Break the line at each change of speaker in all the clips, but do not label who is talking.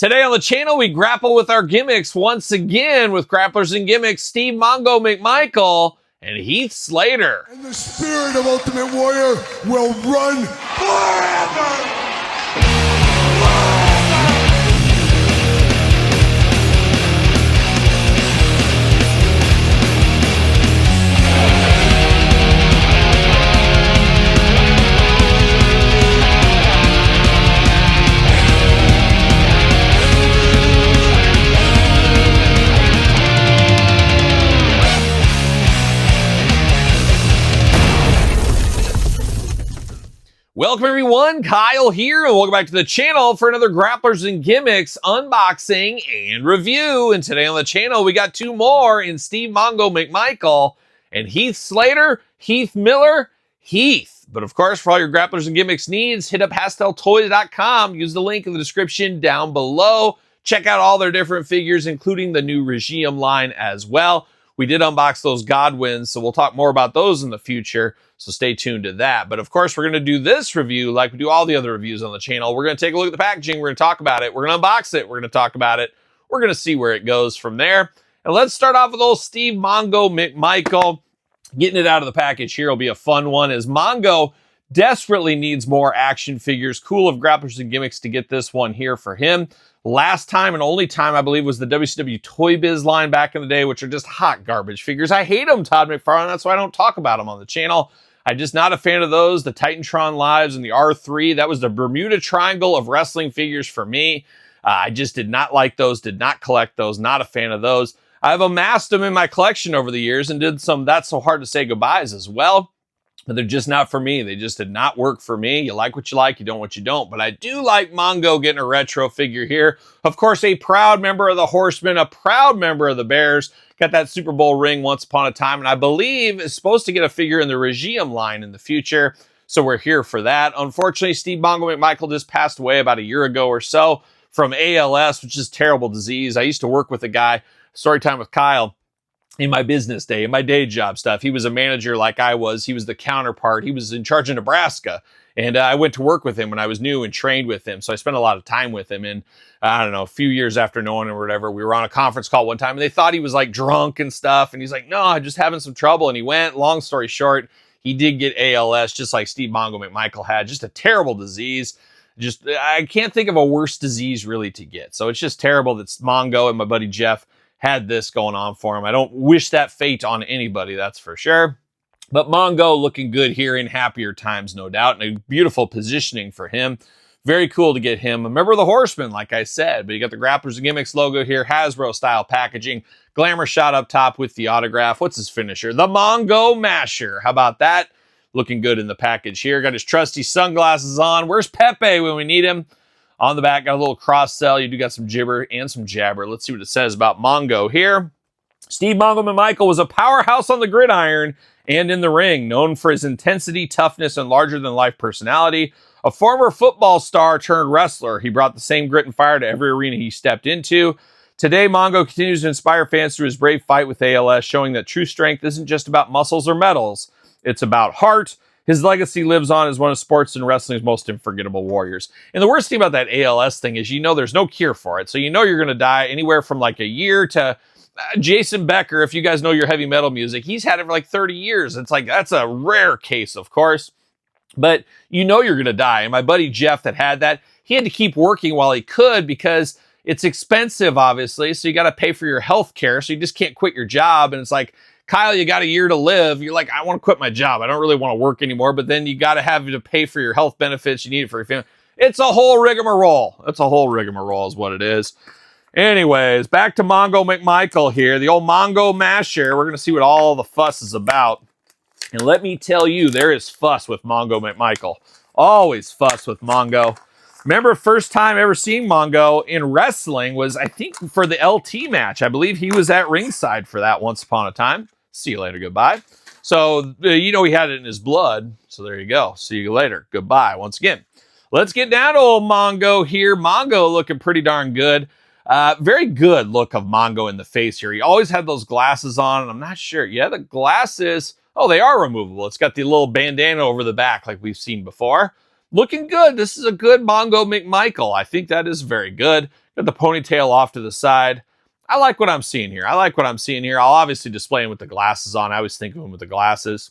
Today on the channel, we grapple with our gimmicks once again with Grapplers and Gimmicks, Steve Mongo McMichael and Heath Slater.
And the spirit of Ultimate Warrior will run forever!
Welcome everyone, Kyle here, and welcome back to the channel for another Grapplers and Gimmicks unboxing and review. And today on the channel, we got two more in Steve Mongo McMichael and Heath Slater, Heath Miller, Heath. But of course, for all your Grapplers and Gimmicks needs, hit up pasteltoys.com. Use the link in the description down below. Check out all their different figures, including the new Regime line as well. We did unbox those Godwins, so we'll talk more about those in the future, so stay tuned to that. But of course, we're going to do this review like we do all the other reviews on the channel. We're going to take a look at the packaging, we're going to talk about it, we're going to unbox it, we're going to talk about it, we're going to see where it goes from there. And let's start off with old Steve Mongo McMichael. Getting it out of the package here will be a fun one, as Mongo desperately needs more action figures. Cool of Grapplers and Gimmicks to get this one here for him. Last time and only time, I believe, was the WCW Toy Biz line back in the day, which are just hot garbage figures. I hate them, Todd McFarlane. That's why I don't talk about them on the channel. I'm just not a fan of those. The Titantron Lives and the R3, that was the Bermuda Triangle of wrestling figures for me. I just did not like those, did not collect those, not a fan of those. I've amassed them in my collection over the years and did some That's So Hard to Say Goodbyes as well. But they're just not for me. They just did not work for me. You like what you like, you don't what you don't. But I do like Mongo getting a retro figure here. Of course, a proud member of the Horsemen, a proud member of the Bears. Got that Super Bowl ring once upon a time, and I believe is supposed to get a figure in the Regime line in the future. So we're here for that. Unfortunately, Steve Mongo McMichael just passed away about a year ago or so from ALS, which is a terrible disease. I used to work with a guy, story time with Kyle, in my business day, in my day job stuff. He was a manager like I was. He was the counterpart. He was in charge of Nebraska. And I went to work with him when I was new and trained with him. So I spent a lot of time with him. And I don't know, a few years after knowing him or whatever, we were on a conference call one time and they thought he was like drunk and stuff. And he's like, no, I'm just having some trouble. And he went. Long story short, he did get ALS, just like Steve Mongo McMichael had. Just a terrible disease. Just, I can't think of a worse disease really to get. So it's just terrible that Mongo and my buddy Jeff had this going on for him. I don't wish that fate on anybody, that's for sure. But Mongo looking good here in happier times, no doubt, and a beautiful positioning for him. Very cool to get him. A member of the Horsemen, like I said, but you got the Grapplers and Gimmicks logo here, Hasbro style packaging, glamour shot up top with the autograph. What's his finisher? The Mongo Masher. How about that? Looking good in the package here. Got his trusty sunglasses on. Where's Pepe when we need him? On the back, got a little cross sell. You do got some gibber and some jabber. Let's see what it says about Mongo here. Steve Mongo McMichael was a powerhouse on the gridiron and in the ring, known for his intensity, toughness, and larger-than-life personality. A former football star turned wrestler, he brought the same grit and fire to every arena he stepped into. Today, Mongo continues to inspire fans through his brave fight with ALS, showing that true strength isn't just about muscles or medals. It's about heart. His legacy lives on as one of sports and wrestling's most unforgettable warriors. And the worst thing about that ALS thing is, there's no cure for it. So you're going to die anywhere from like a year to Jason Becker. If you guys know your heavy metal music, he's had it for like 30 years. It's like, that's a rare case, of course. But you're going to die. And my buddy Jeff that had that, he had to keep working while he could because it's expensive, obviously. So you got to pay for your health care. So you just can't quit your job. And it's like, Kyle, you got a year to live. You're like, I want to quit my job. I don't really want to work anymore. But then you got to have to pay for your health benefits. You need it for your family. It's a whole rigmarole. It's a whole rigmarole is what it is. Anyways, back to Mongo McMichael here. The old Mongo Masher. We're going to see what all the fuss is about. And let me tell you, there is fuss with Mongo McMichael. Always fuss with Mongo. Remember, first time ever seeing Mongo in wrestling was, I think, for the LT match. I believe he was at ringside for that once upon a time. See you later. Goodbye. So, he had it in his blood. So there you go. See you later. Goodbye once again. Let's get down to old Mongo here. Mongo looking pretty darn good. Very good look of Mongo in the face here. He always had those glasses on, and I'm not sure. Yeah, the glasses, they are removable. It's got the little bandana over the back like we've seen before. Looking good. This is a good Mongo McMichael. I think that is very good. Got the ponytail off to the side. I like what I'm seeing here. I'll obviously display him with the glasses on. I always think of him with the glasses.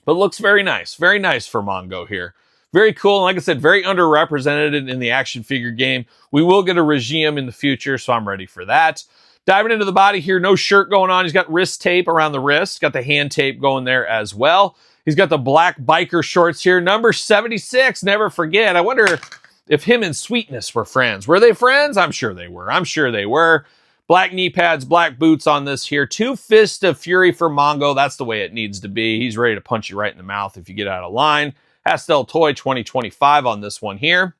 But looks very nice. Very nice for Mongo here. Very cool. And like I said, very underrepresented in the action figure game. We will get a regime in the future, so I'm ready for that. Diving into the body here, no shirt going on. He's got wrist tape around the wrist. Got the hand tape going there as well. He's got the black biker shorts here. Number 76, never forget. I wonder if him and Sweetness were friends. Were they friends? I'm sure they were. Black knee pads, black boots on this here. 2 Fists of Fury for Mongo. That's the way it needs to be. He's ready to punch you right in the mouth if you get out of line. Pastel Toy 2025 on this one here.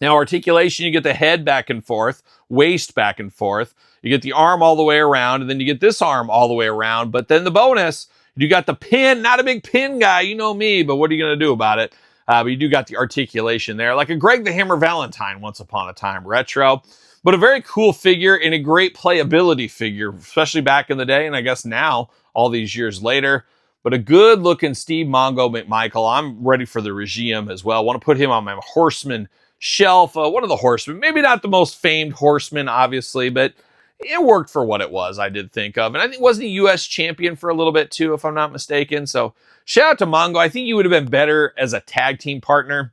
Now, articulation, you get the head back and forth, waist back and forth. You get the arm all the way around, and then you get this arm all the way around. But then the bonus, you got the pin. Not a big pin guy, you know me, but what are you going to do about it? But you do got the articulation there, like a Greg the Hammer Valentine once upon a time retro. But a very cool figure and a great playability figure, especially back in the day, and I guess now, all these years later. But a good-looking Steve Mongo McMichael. I'm ready for the regime as well. I want to put him on my Horseman shelf. One of the Horsemen. Maybe not the most famed Horseman, obviously, but it worked for what it was, I did think of. And I think wasn't he U.S. champion for a little bit, too, if I'm not mistaken. So shout out to Mongo. I think he would have been better as a tag team partner.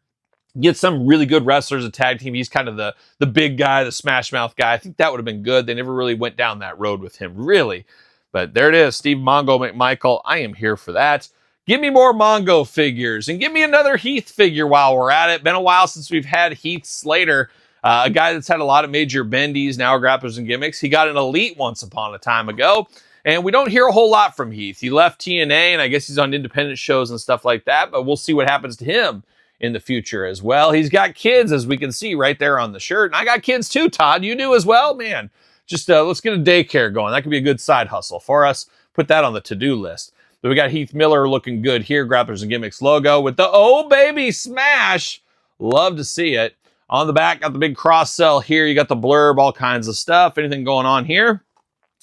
Get some really good wrestlers, a tag team. He's kind of the big guy, the smash mouth guy. I think that would have been good. They never really went down that road with him, really. But there it is, Steve Mongo McMichael. I am here for that. Give me more Mongo figures, and give me another Heath figure while we're at it. Been a while since we've had Heath Slater, a guy that's had a lot of major bendies, now Grapplers and Gimmicks. He got an Elite once upon a time ago, and we don't hear a whole lot from Heath. He left TNA, and I guess he's on independent shows and stuff like that, but we'll see what happens to him in the future as well. He's got kids, as we can see right there on the shirt. And I got kids too, Todd. You do as well? Man, just let's get a daycare going. That could be a good side hustle for us. Put that on the to-do list. But we got Heath Miller looking good here. Grapplers and Gimmicks logo with the Oh Baby Smash. Love to see it. On the back, got the big cross sell here. You got the blurb, all kinds of stuff. Anything going on here?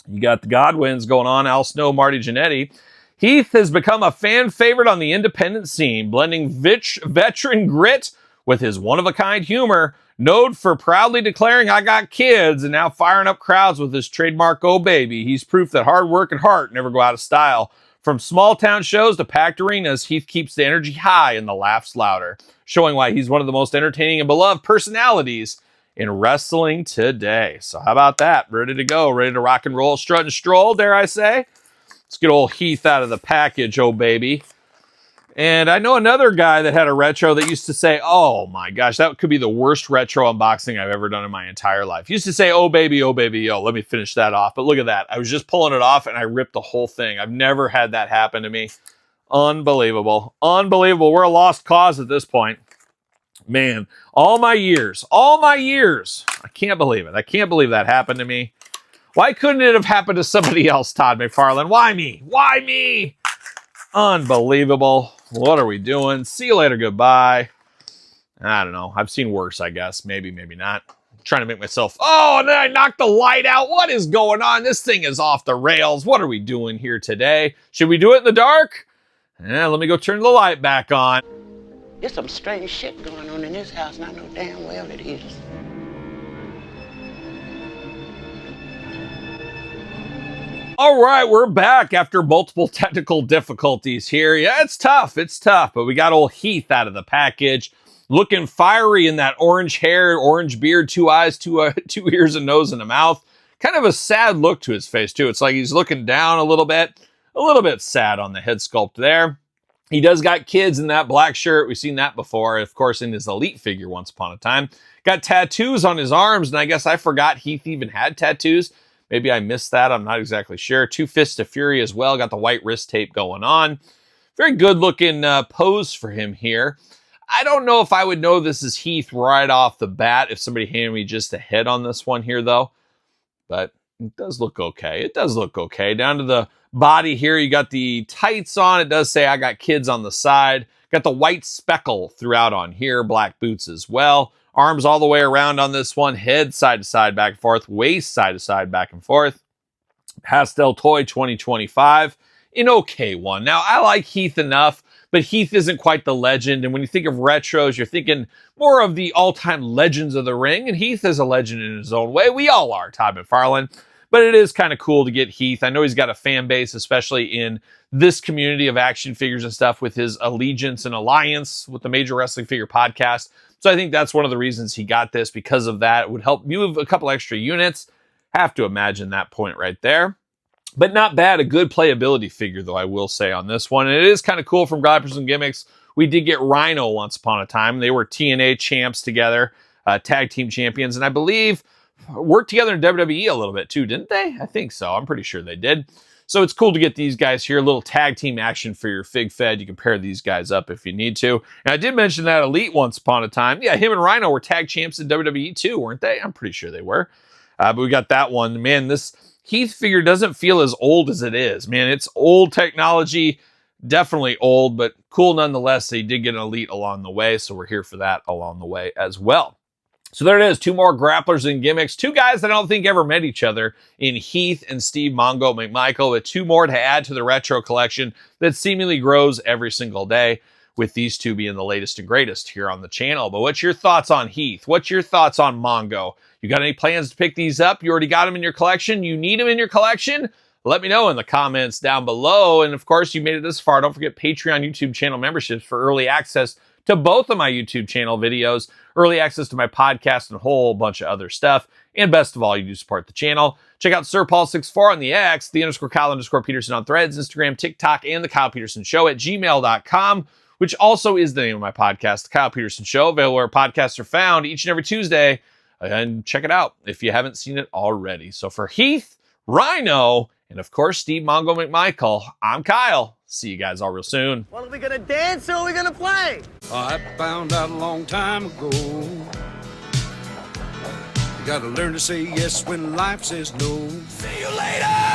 You got the Godwins going on. Al Snow, Marty Jannetty. Heath has become a fan favorite on the independent scene, blending veteran grit with his one-of-a-kind humor, known for proudly declaring, "I got kids," and now firing up crowds with his trademark "Oh Baby." He's proof that hard work and heart never go out of style. From small-town shows to packed arenas, Heath keeps the energy high and the laughs louder, showing why he's one of the most entertaining and beloved personalities in wrestling today. So how about that? Ready to go, ready to rock and roll, strut and stroll, dare I say? Let's get old Heath out of the package, oh baby. And I know another guy that had a retro that used to say, oh my gosh, that could be the worst retro unboxing I've ever done in my entire life. He used to say, oh baby, yo. Let me finish that off. But look at that. I was just pulling it off and I ripped the whole thing. I've never had that happen to me. Unbelievable. Unbelievable. We're a lost cause at this point. Man, all my years. I can't believe it. I can't believe that happened to me. Why couldn't it have happened to somebody else, Todd McFarlane? Why me? Why me? Unbelievable. What are we doing? See you later. Goodbye. I don't know. I've seen worse, I guess. Maybe, maybe not. I'm trying to make myself... Oh, and then I knocked the light out. What is going on? This thing is off the rails. What are we doing here today? Should we do it in the dark? Let me go turn the light back on.
There's some strange shit going on in this house, and I know damn well it is.
All right, we're back after multiple technical difficulties here. Yeah, it's tough, but we got old Heath out of the package. Looking fiery in that orange hair, orange beard, 2 eyes, 2 ears, a nose, and a mouth. Kind of a sad look to his face, too. It's like he's looking down a little bit sad on the head sculpt there. He does got kids in that black shirt. We've seen that before, of course, in his Elite figure once upon a time. Got tattoos on his arms, and I guess I forgot Heath even had tattoos. Maybe I missed that. I'm not exactly sure. 2 Fists of Fury as well. Got the white wrist tape going on. Very good looking pose for him here. I don't know if I would know this is Heath right off the bat if somebody handed me just a head on this one here, though. But it does look okay. Down to the body here, you got the tights on. It does say I got kids on the side. Got the white speckle throughout on here. Black boots as well. Arms all the way around on this one. Head side to side, back and forth. Waist side to side, back and forth. Pastel Toy 2025. An okay one. Now, I like Heath enough but Heath isn't quite the legend. And when you think of retros, you're thinking more of the all-time legends of the ring. And Heath is a legend in his own way. We all are, Todd McFarlane. But it is kind of cool to get Heath. I know he's got a fan base, especially in this community of action figures and stuff, with his allegiance and alliance with the Major Wrestling Figure Podcast. So I think that's one of the reasons he got this, because of that. It would help move a couple extra units. Have to imagine that point right there. But not bad. A good playability figure, though, I will say on this one. And it is kind of cool from Grapplers and Gimmicks. We did get Rhino once upon a time. They were TNA champs together, tag team champions. And I believe worked together in WWE a little bit too, didn't they? I think so. I'm pretty sure they did. So it's cool to get these guys here. A little tag team action for your Fig Fed. You can pair these guys up if you need to. And I did mention that Elite once upon a time. Yeah, him and Rhino were tag champs in WWE too, weren't they? I'm pretty sure they were. But we got that one. Man, this Heath figure doesn't feel as old as it is. Man, it's old technology. Definitely old, but cool nonetheless. They did get an Elite along the way, so we're here for that along the way as well. So there it is, 2 more Grapplers and Gimmicks. 2 guys that I don't think ever met each other in Heath and Steve Mongo McMichael, with 2 more to add to the retro collection that seemingly grows every single day, with these 2 being the latest and greatest here on the channel. But what's your thoughts on Heath? What's your thoughts on Mongo? You got any plans to pick these up? You already got them in your collection? You need them in your collection? Let me know in the comments down below. And of course, you made it this far. Don't forget Patreon YouTube channel memberships for early access to both of my YouTube channel videos, early access to my podcast, and a whole bunch of other stuff. And best of all, you do support the channel. Check out SirPaul64 on the X, _Kyle_Peterson on Threads, Instagram, TikTok, and TheKylePetersonShow at gmail.com, which also is the name of my podcast, The Kyle Peterson Show, available where podcasts are found each and every Tuesday. And check it out if you haven't seen it already. So for Heath, Rhino, and of course, Steve Mongo McMichael, I'm Kyle. See you guys all real soon.
Well, are we gonna dance or are we gonna play?
I found out a long time ago. You gotta learn to say yes when life says no. See you later!